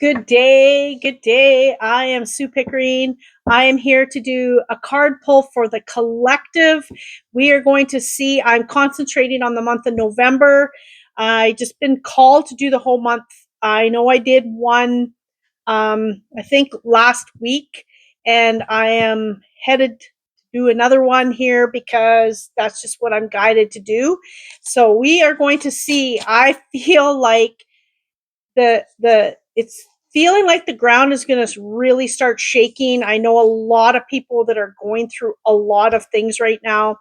Good day. Good day. I am Sue Pickering. I am here to do a card pull for the collective. We are going to see, I'm concentrating on the month of November. I just been called to do the whole month. I know I did one, I think last week, and I am headed to do another one here because that's just what I'm guided to do. So we are going to see, I feel like it's feeling like the ground is going to really start shaking. I know a lot of people that are going through a lot of things right now.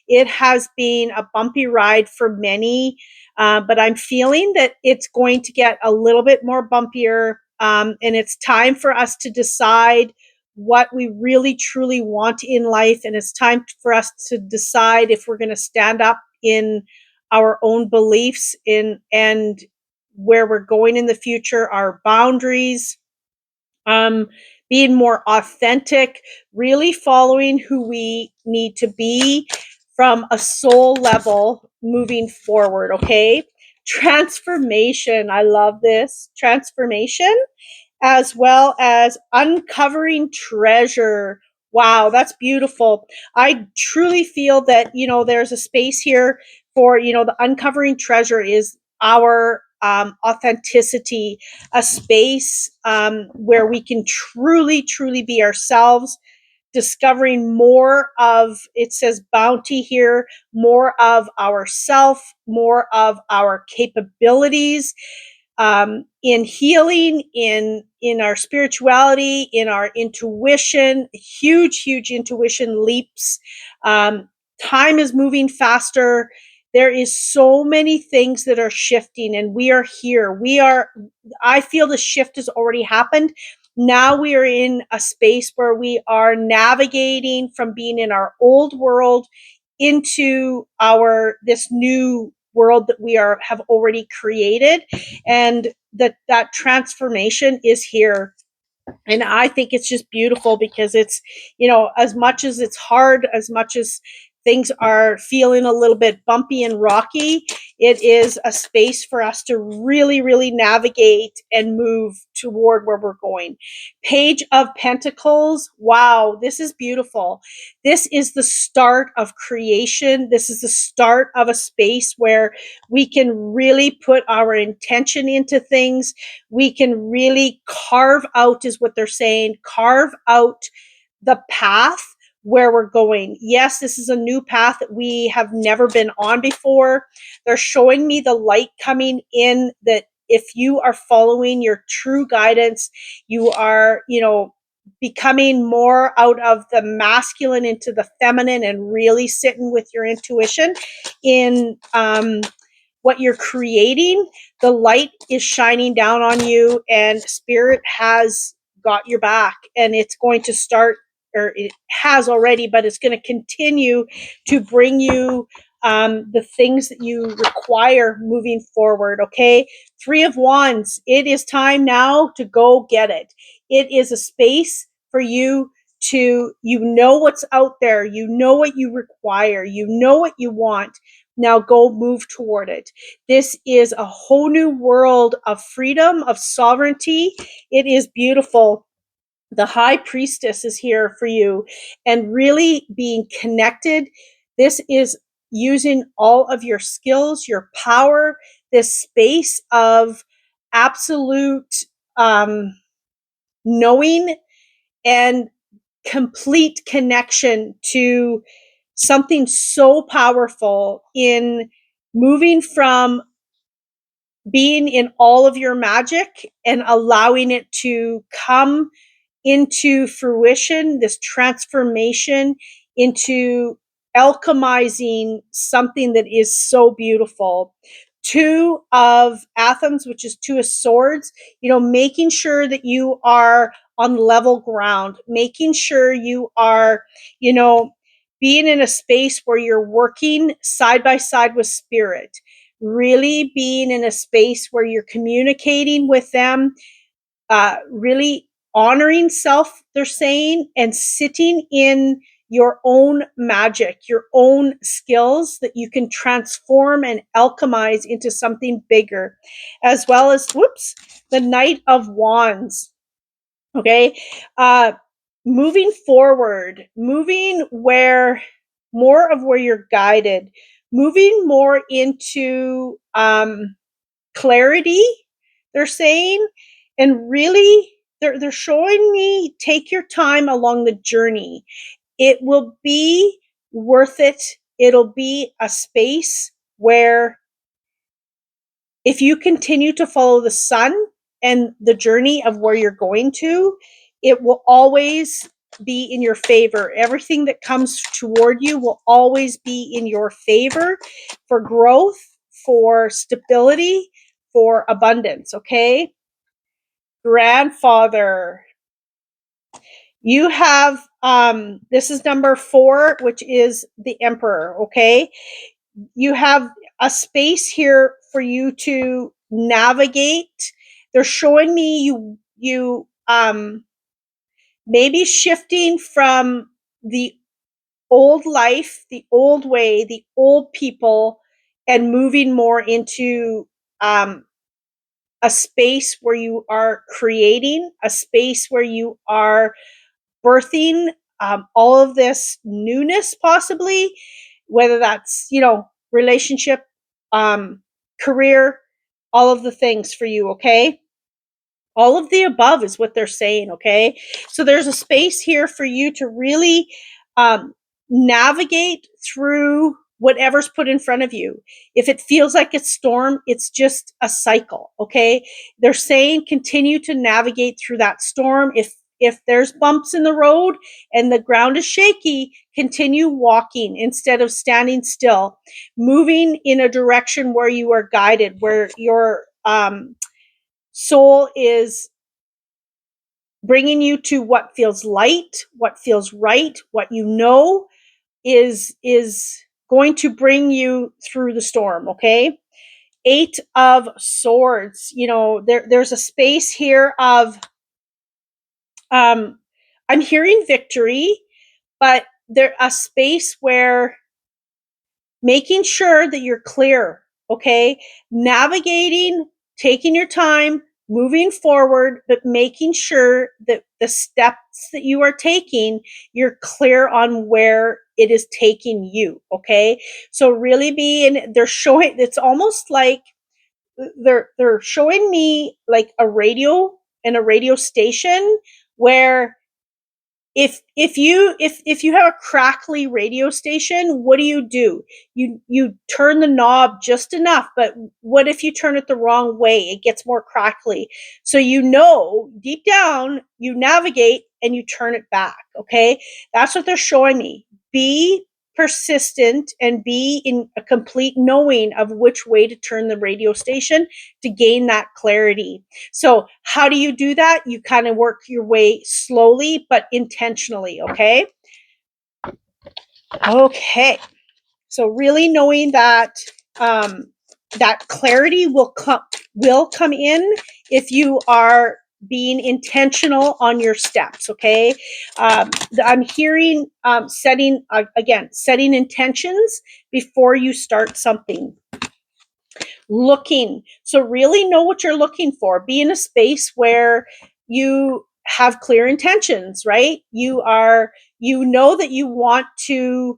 It has been a bumpy ride for many, but I'm feeling that it's going to get a little bit more bumpier, and it's time for us to decide what we really truly want in life, and it's time for us to decide if we're going to stand up in our own beliefs in and where we're going in the future, our boundaries, um, being more authentic, really following who we need to be from a soul level moving forward. Okay. Transformation. I love this. Transformation as well as uncovering treasure. Wow, that's beautiful. I truly feel that, there's a space here for, the uncovering treasure is our authenticity, a space where we can truly, truly be ourselves, discovering more of, it says bounty here, more of ourself, more of our capabilities, in healing, in our spirituality, in our intuition, huge intuition leaps. Um, Time is moving faster. There is so many things that are shifting, and we are here. I feel the shift has already happened. Now we are in a space where we are navigating from being in our old world into this new world that we have already created, and that transformation is here. And I think it's just beautiful because it's, as much as it's hard, as much as things are feeling a little bit bumpy and rocky, it is a space for us to really, really navigate and move toward where we're going. Page of Pentacles. Wow, this is beautiful. This is the start of creation. This is the start of a space where we can really put our intention into things. We can really carve out, is what they're saying, carve out the path where we're going. Yes, this is a new path that we have never been on before. They're showing me the light coming in, that if you are following your true guidance, you are, becoming more out of the masculine into the feminine and really sitting with your intuition in what you're creating. The light is shining down on you, and spirit has got your back, and it's going to start, or it has already, but it's going to continue to bring you the things that you require moving forward. Okay. Three of Wands. It is time now to go get it. It is a space for you to, what's out there, what you require, what you want. Now go move toward it. This is a whole new world of freedom, of sovereignty. It is beautiful. The High Priestess is here for you, and really being connected. This is using all of your skills, your power, this space of absolute knowing and complete connection to something so powerful, in moving from being in all of your magic and allowing it to come into fruition, this transformation into alchemizing something that is so beautiful. Two of Athens, which is Two of Swords, making sure that you are on level ground, making sure you are, being in a space where you're working side by side with spirit, really being in a space where you're communicating with them, really honoring self, they're saying, and sitting in your own magic, your own skills that you can transform and alchemize into something bigger, as well as, whoops, the Knight of Wands. Okay. Uh, Moving forward, moving where more of where you're guided, moving more into clarity, they're saying, and really they're showing me take your time along the journey. It will be worth it. It'll be a space where if you continue to follow the sun and the journey of where you're going to, it will always be in your favor. Everything that comes toward you will always be in your favor for growth, for stability, for abundance. Okay. Grandfather, you have, this is number 4, which is the Emperor. Okay. You have a space here for you to navigate. They're showing me you maybe shifting from the old life, the old way, the old people, and moving more into um, a space where you are creating, a space where you are birthing all of this newness, possibly, whether that's, relationship, um, career, all of the things for you. Okay. All of the above is what they're saying. Okay. So there's a space here for you to really um, navigate through whatever's put in front of you. If it feels like it's storm, it's just a cycle. Okay. They're saying continue to navigate through that storm. If there's bumps in the road and the ground is shaky, continue walking instead of standing still, moving in a direction where you are guided, where your soul is bringing you to what feels light, what feels right, what you know is going to bring you through the storm. Okay. 8 of Swords. There's a space here of I'm hearing victory, but there a space where making sure that you're clear. Okay. Navigating, taking your time, moving forward, but making sure that the steps that you are taking, you're clear on where it is taking you. Okay. So really they're showing, it's almost like they're showing me like a radio and a radio station where if you have a crackly radio station, what do? You turn the knob just enough, but what if you turn it the wrong way? It gets more crackly. So deep down, you navigate and you turn it back. Okay. That's what they're showing me. Be persistent and be in a complete knowing of which way to turn the radio station to gain that clarity. So how do you do that? You kind of work your way slowly but intentionally. Okay. Okay. So really knowing that that clarity will come in if you are being intentional on your steps. Okay. I'm hearing setting intentions before you start something. Looking. So really know what you're looking for. Be in a space where you have clear intentions, right? You know that you want to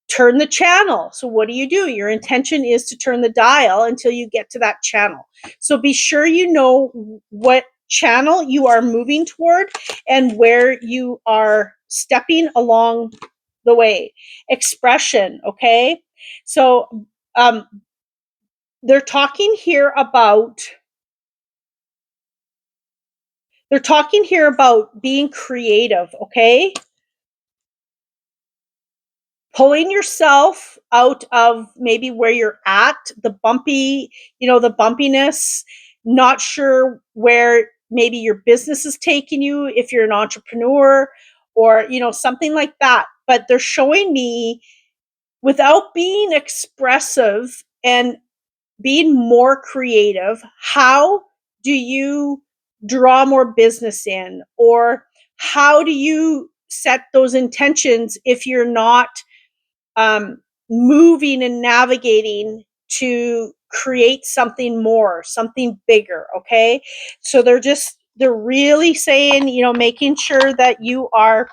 turn the channel. So what do? Your intention is to turn the dial until you get to that channel. So be sure you know what channel you are moving toward and where you are stepping along the way. Expression. Okay. So um, they're talking here about being creative. Okay. Pulling yourself out of maybe where you're at, the bumpiness, not sure where maybe your business is taking you if you're an entrepreneur, or something like that. But they're showing me, without being expressive and being more creative, how do you draw more business in, or how do you set those intentions if you're not um, moving and navigating to create something more, something bigger. Okay. So they're really saying, making sure that you are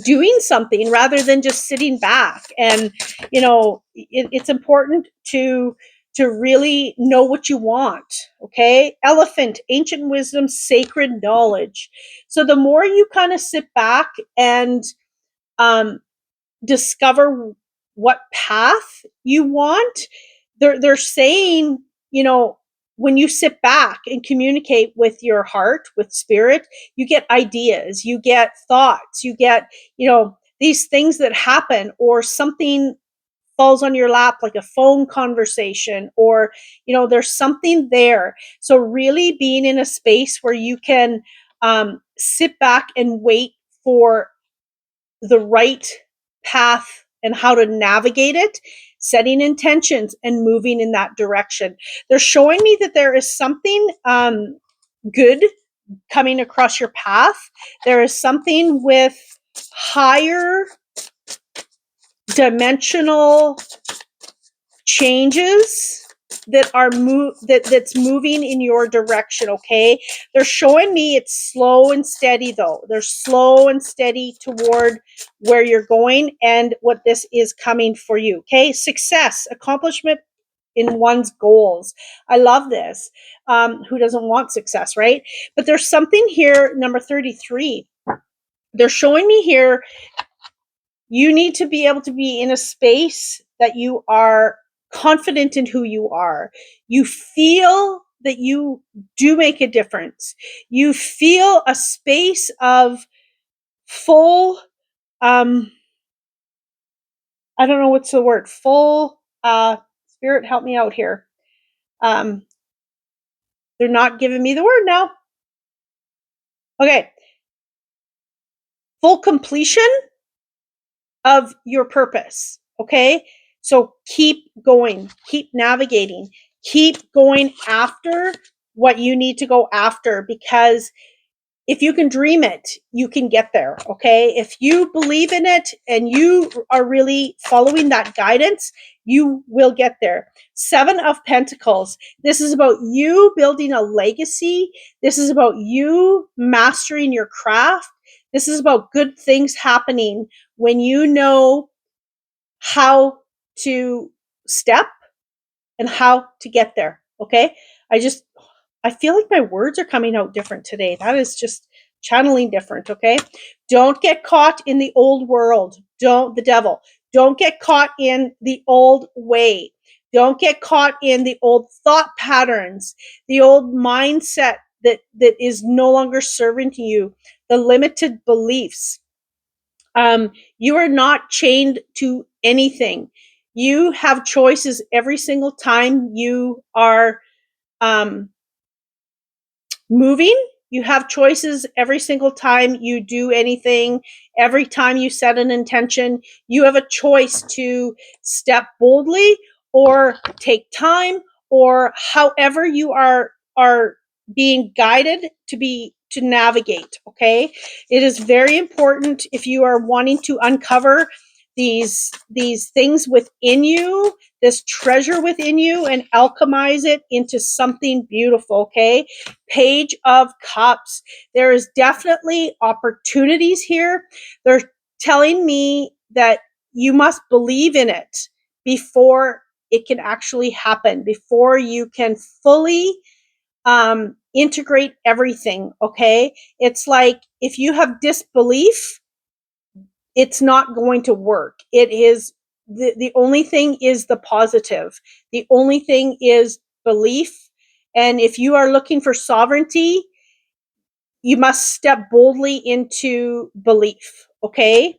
doing something rather than just sitting back. And, it's important to really know what you want. Okay. Elephant, ancient wisdom, sacred knowledge. So the more you kind of sit back and, um, discover what path you want. They're saying, when you sit back and communicate with your heart, with spirit, you get ideas, you get thoughts, you get, these things that happen, or something falls on your lap, like a phone conversation, or, there's something there. So really being in a space where you can sit back and wait for the right path and how to navigate it, setting intentions and moving in that direction. They're showing me that there is something good coming across your path. There is something with higher dimensional changes that are that's moving in your direction. Okay, they're showing me it's slow and steady, though. They're slow and steady toward where you're going and what this is coming for you. Okay, success, accomplishment in one's goals. I love this. Who doesn't want success, right? But there's something here, number 33. They're showing me here, you need to be able to be in a space that you are confident in who you are. You feel that you do make a difference. You feel a space of full, I don't know what's the word, full, spirit, help me out here. They're not giving me the word now. Okay. Full completion of your purpose. Okay. So keep going, keep navigating, keep going after what you need to go after, because if you can dream it, you can get there. Okay. If you believe in it and you are really following that guidance, you will get there. 7 of Pentacles. This is about you building a legacy. This is about you mastering your craft. This is about good things happening when you know how to step and how to get there. Okay. I feel like my words are coming out different today. That is just channeling different. Okay. Don't get caught in the old world. The devil. Don't get caught in the old way. Don't get caught in the old thought patterns, the old mindset that is no longer serving to you, the limited beliefs. You are not chained to anything. You have choices every single time you are moving. You have choices every single time you do anything. Every time you set an intention, you have a choice to step boldly or take time, or however you are being guided to navigate. Okay. It is very important, if you are wanting to uncover these things within you, this treasure within you, and alchemize it into something beautiful. Okay. Page of Cups. There is definitely opportunities here. They're telling me that you must believe in it before it can actually happen, before you can fully integrate everything. Okay. It's like, if you have disbelief, it's not going to work. It is the only thing is the positive. The only thing is belief. And if you are looking for sovereignty, you must step boldly into belief. Okay.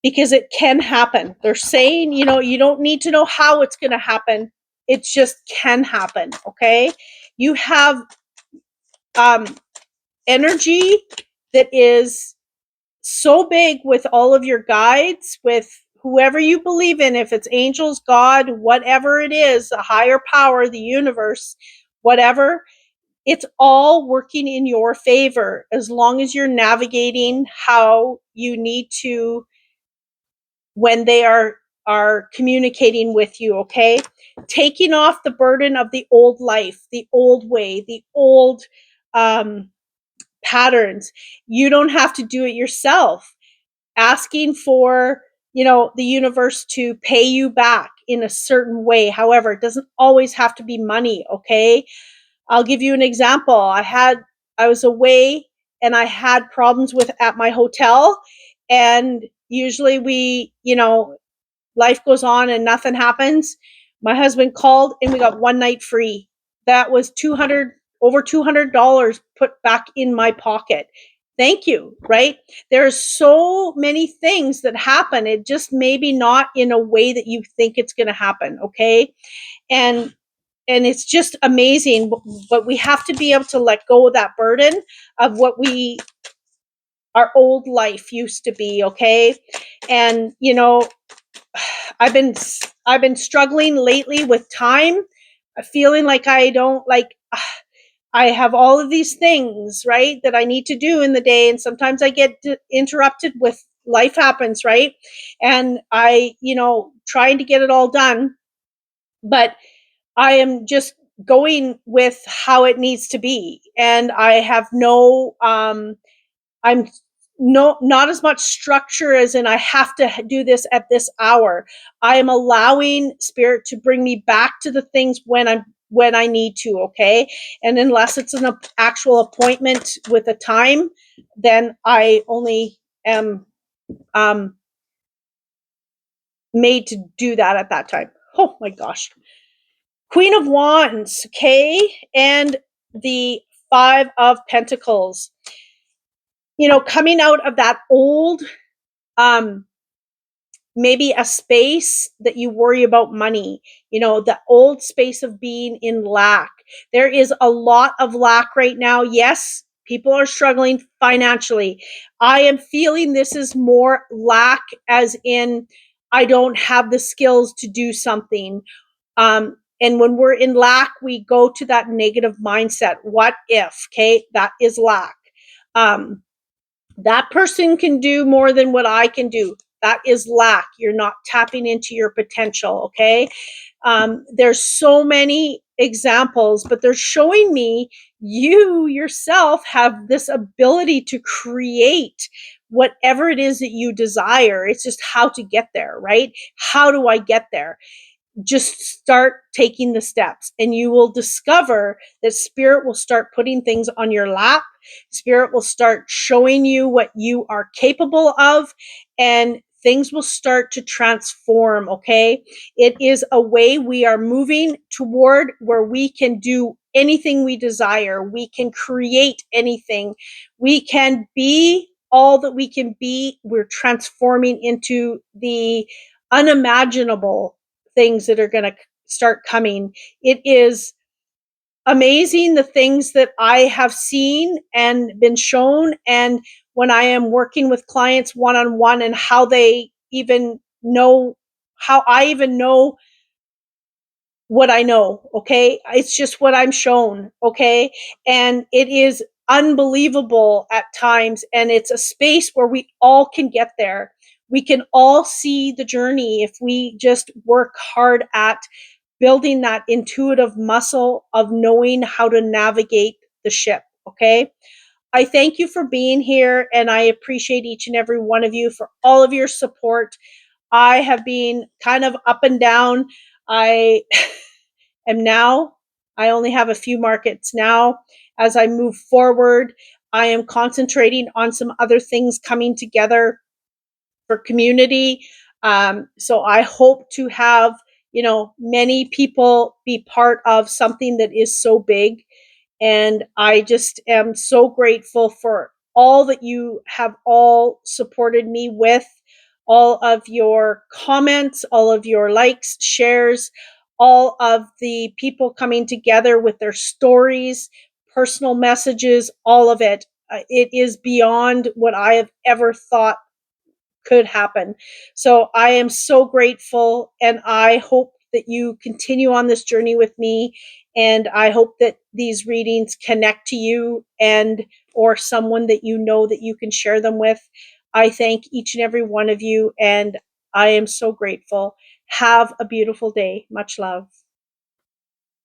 Because it can happen. They're saying, you don't need to know how it's going to happen. It just can happen. Okay. You have energy that is so big with all of your guides, with whoever you believe in, if it's angels, God, whatever it is, a higher power, the universe, whatever. it's all working in your favor as long as you're navigating how you need to when they are communicating with you, okay? Taking off the burden of the old life, the old way, the old um, patterns. You don't have to do it yourself. Asking for, the universe to pay you back in a certain way. However, it doesn't always have to be money, okay? I'll give you an example. I was away and I had problems with at my hotel, and usually life goes on and nothing happens. My husband called and we got one night free. That was over $200 put back in my pocket. Thank you, right? There's so many things that happen. It just maybe not in a way that you think it's going to happen, okay? And it's just amazing, but we have to be able to let go of that burden of what we our old life used to be, okay? And I've been I've been struggling lately with time, feeling like I don't like I have all of these things, right, that I need to do in the day, and sometimes I get interrupted with life happens, right? And trying to get it all done, but I am just going with how it needs to be, and I have I'm not as much structure as in I have to do this at this hour. I am allowing spirit to bring me back to the things when I need to, okay? And unless it's an actual appointment with a time, then I only am made to do that at that time. Oh my gosh. Queen of Wands, okay? And the Five of Pentacles. Coming out of that old um maybe a space that you worry about money, the old space of being in lack. There is a lot of lack right now. Yes, people are struggling financially. I am feeling this is more lack as in I don't have the skills to do something. And when we're in lack, we go to that negative mindset. What if? Okay, that is lack. Um, that person can do more than what I can do. That is lack. You're not tapping into your potential, okay? There's so many examples, but they're showing me you yourself have this ability to create whatever it is that you desire. It's just how to get there, right? How do I get there? Just start taking the steps, and you will discover that spirit will start putting things on your lap. Spirit will start showing you what you are capable of, and things will start to transform, okay? It is a way we are moving toward where we can do anything we desire. We can create anything. We can be all that we can be. We're transforming into the unimaginable things that are going to start coming. It is amazing the things that I have seen and been shown. And when I am working with clients one on one, and how they even know, how I even know what I know, okay? It's just what I'm shown, okay? And it is unbelievable at times, and it's a space where we all can get there. We can all see the journey if we just work hard at building that intuitive muscle of knowing how to navigate the ship, okay? I thank you for being here, and I appreciate each and every one of you for all of your support. I have been kind of up and down. I am now, I only have a few markets now. As I move forward, I am concentrating on some other things coming together for community. So I hope to have, many people be part of something that is so big. And I just am so grateful for all that you have all supported me with, all of your comments, all of your likes, shares, all of the people coming together with their stories, personal messages, all of it. It is beyond what I have ever thought could happen. So I am so grateful, and I hope that you continue on this journey with me, and I hope that these readings connect to you and or someone that you know that you can share them with. I thank each and every one of you, and I am so grateful. Have a beautiful day. Much love.